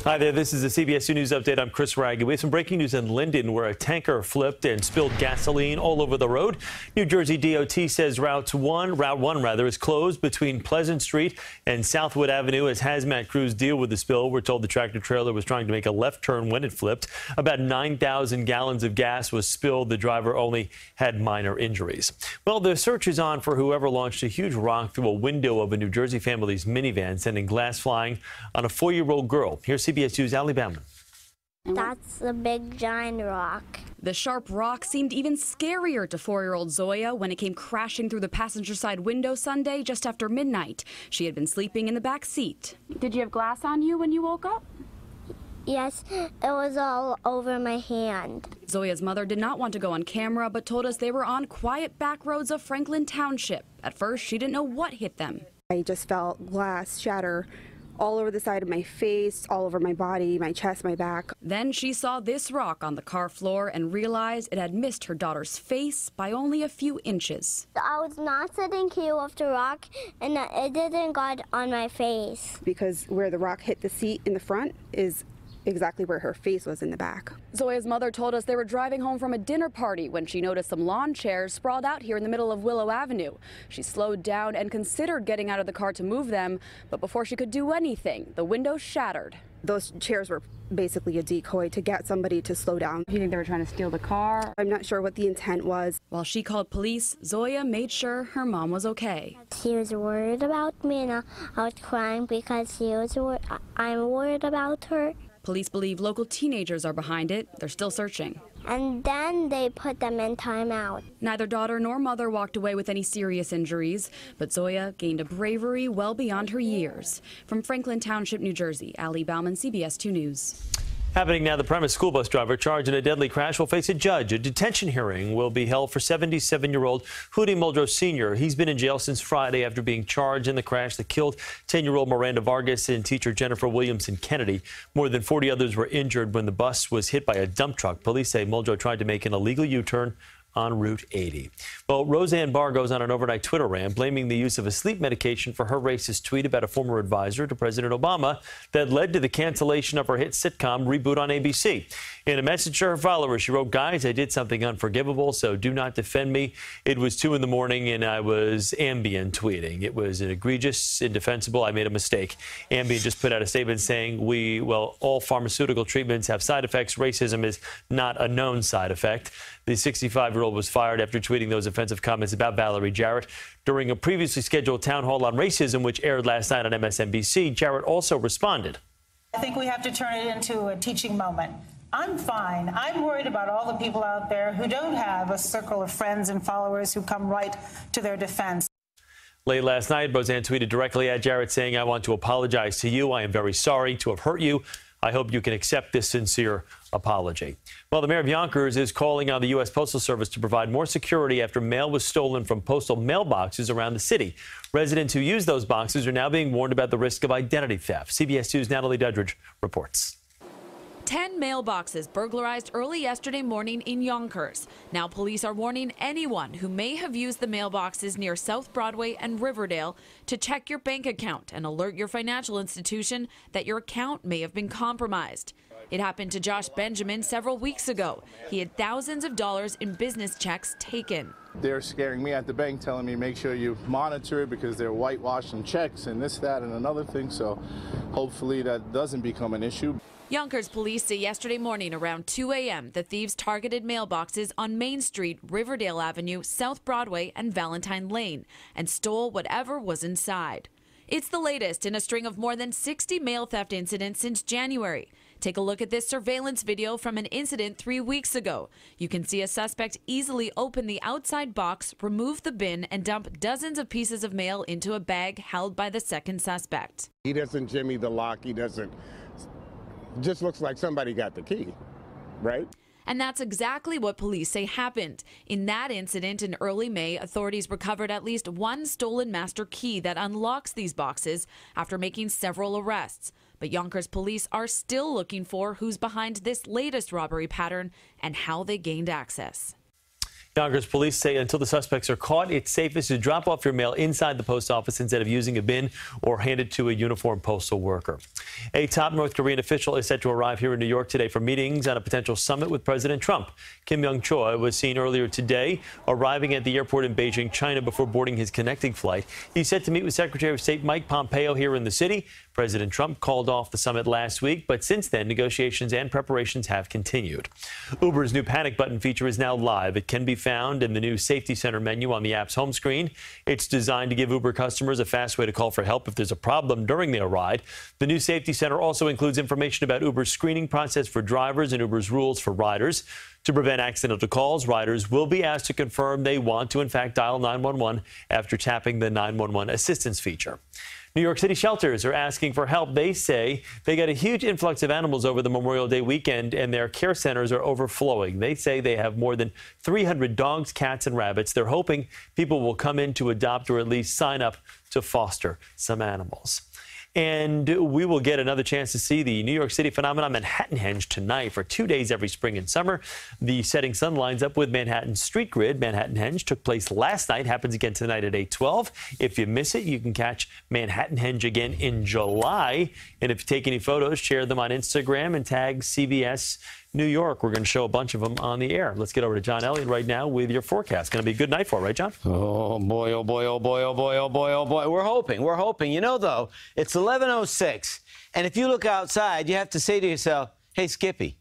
Hi there, this is the CBS2 News Update. I'm Chris Wragge. We have some breaking news in Linden where a tanker flipped and spilled gasoline all over the road. New Jersey DOT says Route 1 is closed between Pleasant Street and Southwood Avenue as hazmat crews deal with the spill. We're told the tractor trailer was trying to make a left turn when it flipped. About 9,000 gallons of gas was spilled. The driver only had minor injuries. Well, the search is on for whoever launched a huge rock through a window of a New Jersey family's minivan, sending glass flying on a 4-year-old girl. Here's CBS 2's Alabama. That's a big giant rock. The sharp rock seemed even scarier to 4-year-old Zoya when it came crashing through the passenger side window Sunday just after midnight. She had been sleeping in the back seat. Did you have glass on you when you woke up? Yes, it was all over my hand. Zoya's mother did not want to go on camera, but told us they were on quiet back roads of Franklin Township. At first, she didn't know what hit them. I just felt glass shatter all over the side of my face, all over my body, my chest, my back. Then she saw this rock on the car floor and realized it had missed her daughter's face by only a few inches. I was not sitting here with the rock, and it didn't got on my face. Because where the rock hit the seat in the front is exactly where her face was in the back. Zoya's mother told us they were driving home from a dinner party when she noticed some lawn chairs sprawled out here in the middle of Willow Avenue. She slowed down and considered getting out of the car to move them, but before she could do anything, the window shattered. Those chairs were basically a decoy to get somebody to slow down. Do you think they were trying to steal the car? I'm not sure what the intent was. While she called police, Zoya made sure her mom was okay. She was worried about me, and I was crying because I'm worried about her. Police believe local teenagers are behind it. They're still searching. And then they put them in timeout. Neither daughter nor mother walked away with any serious injuries, but Zoya gained a bravery well beyond her years. From Franklin Township, New Jersey, Allie Bauman, CBS 2 News. Happening now, the Premise school bus driver charged in a deadly crash will face a judge. A detention hearing will be held for 77-year-old Hootie Muldrow Sr. He's been in jail since Friday after being charged in the crash that killed 10-year-old Miranda Vargas and teacher Jennifer Williamson Kennedy. More than 40 others were injured when the bus was hit by a dump truck. Police say Muldrow tried to make an illegal U-turn on Route 80. Well, Roseanne Barr goes on an overnight Twitter rant blaming the use of a sleep medication for her racist tweet about a former advisor to President Obama that led to the cancellation of her hit sitcom Reboot on ABC. In a message to her followers, she wrote, "Guys, I did something unforgivable, so do not defend me. It was 2 in the morning and I was Ambien tweeting. It was an egregious, indefensible. I made a mistake." Ambien just put out a statement saying, all pharmaceutical treatments have side effects. Racism is not a known side effect. The 65-year-old was fired after tweeting those offensive comments about Valerie Jarrett. During a previously scheduled town hall on racism, which aired last night on MSNBC, Jarrett also responded. I think we have to turn it into a teaching moment. I'm fine. I'm worried about all the people out there who don't have a circle of friends and followers who come right to their defense. Late last night, Roseanne tweeted directly at Jarrett saying, "I want to apologize to you. I am very sorry to have hurt you. I hope you can accept this sincere apology." Well, the mayor of Yonkers is calling on the U.S. Postal Service to provide more security after mail was stolen from postal mailboxes around the city. Residents who use those boxes are now being warned about the risk of identity theft. CBS 2's Natalie Duddridge reports. 10 mailboxes burglarized early yesterday morning in Yonkers. Now police are warning anyone who may have used the mailboxes near South Broadway and Riverdale to check your bank account and alert your financial institution that your account may have been compromised. It happened to Josh Benjamin several weeks ago. He had thousands of dollars in business checks taken. They're scaring me at the bank, telling me make sure you monitor it because they're whitewashing checks and this, that, and another thing. So hopefully that doesn't become an issue. Yonkers police say yesterday morning around 2 a.m. the thieves targeted mailboxes on Main Street, Riverdale Avenue, South Broadway, and Valentine Lane and stole whatever was inside. It's the latest in a string of more than 60 mail theft incidents since January. Take a look at this surveillance video from an incident 3 weeks ago. You can see a suspect easily open the outside box, remove the bin, and dump dozens of pieces of mail into a bag held by the second suspect. He doesn't jimmy the lock. He doesn't. Just looks like somebody got the key, right? And that's exactly what police say happened. In that incident in early May, authorities recovered at least one stolen master key that unlocks these boxes after making several arrests. But Yonkers police are still looking for who's behind this latest robbery pattern and how they gained access. Yonkers police say until the suspects are caught, it's safest to drop off your mail inside the post office instead of using a bin or hand it to a uniformed postal worker. A top North Korean official is set to arrive here in New York today for meetings on a potential summit with President Trump. Kim Young-choi was seen earlier today arriving at the airport in Beijing, China, before boarding his connecting flight. He's set to meet with Secretary of State Mike Pompeo here in the city. President Trump called off the summit last week, but since then, negotiations and preparations have continued. Uber's new panic button feature is now live. It can be found in the new Safety Center menu on the app's home screen. It's designed to give Uber customers a fast way to call for help if there's a problem during their ride. The new Safety Center also includes information about Uber's screening process for drivers and Uber's rules for riders. To prevent accidental calls, riders will be asked to confirm they want to, in fact, dial 911 after tapping the 911 assistance feature. New York City shelters are asking for help. They say they got a huge influx of animals over the Memorial Day weekend, and their care centers are overflowing. They say they have more than 300 dogs, cats, and rabbits. They're hoping people will come in to adopt or at least sign up to foster some animals. And we will get another chance to see the New York City phenomenon Manhattan Henge tonight for 2 days every spring and summer. The setting sun lines up with Manhattan's street grid. Manhattan Henge took place last night, happens again tonight at 8:12. If you miss it, you can catch Manhattan Henge again in July. And if you take any photos, share them on Instagram and tag CBS New York. We're going to show a bunch of them on the air. Let's get over to John Elliott right now with your forecast. Going to be a good night for it, right, John? Oh, boy, oh, boy, oh, boy, oh, boy, oh, boy, oh, boy. We're hoping. You know, though, it's 11:06, and if you look outside, you have to say to yourself, hey, Skippy,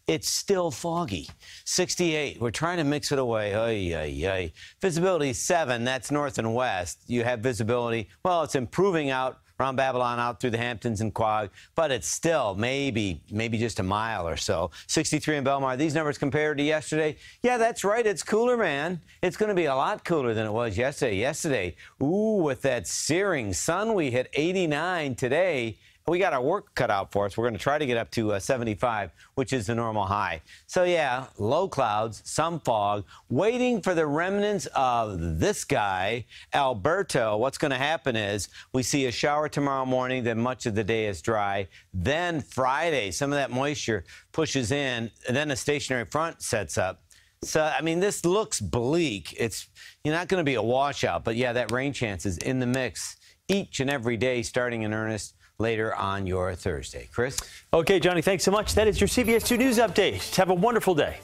it's still foggy. 68. We're trying to mix it away. Ay, ay, ay. Visibility 7. That's north and west. You have visibility. Well, it's improving out around Babylon, out through the Hamptons and Quag, but it's still maybe just a mile or so. 63 in Belmar. These numbers compared to yesterday, yeah, that's right. It's cooler, man. It's going to be a lot cooler than it was yesterday. Ooh, with that searing sun, we hit 89 today. We got our work cut out for us. We're going to try to get up to 75, which is the normal high. So, yeah, low clouds, some fog, waiting for the remnants of this guy, Alberto. What's going to happen is we see a shower tomorrow morning, then much of the day is dry. Then Friday, some of that moisture pushes in, and then a stationary front sets up. So, I mean, this looks bleak. You're not going to be a washout, but, yeah, that rain chance is in the mix each and every day starting in earnest later on your Thursday. Chris? Okay, Johnny, thanks so much. That is your CBS 2 News Update. Have a wonderful day.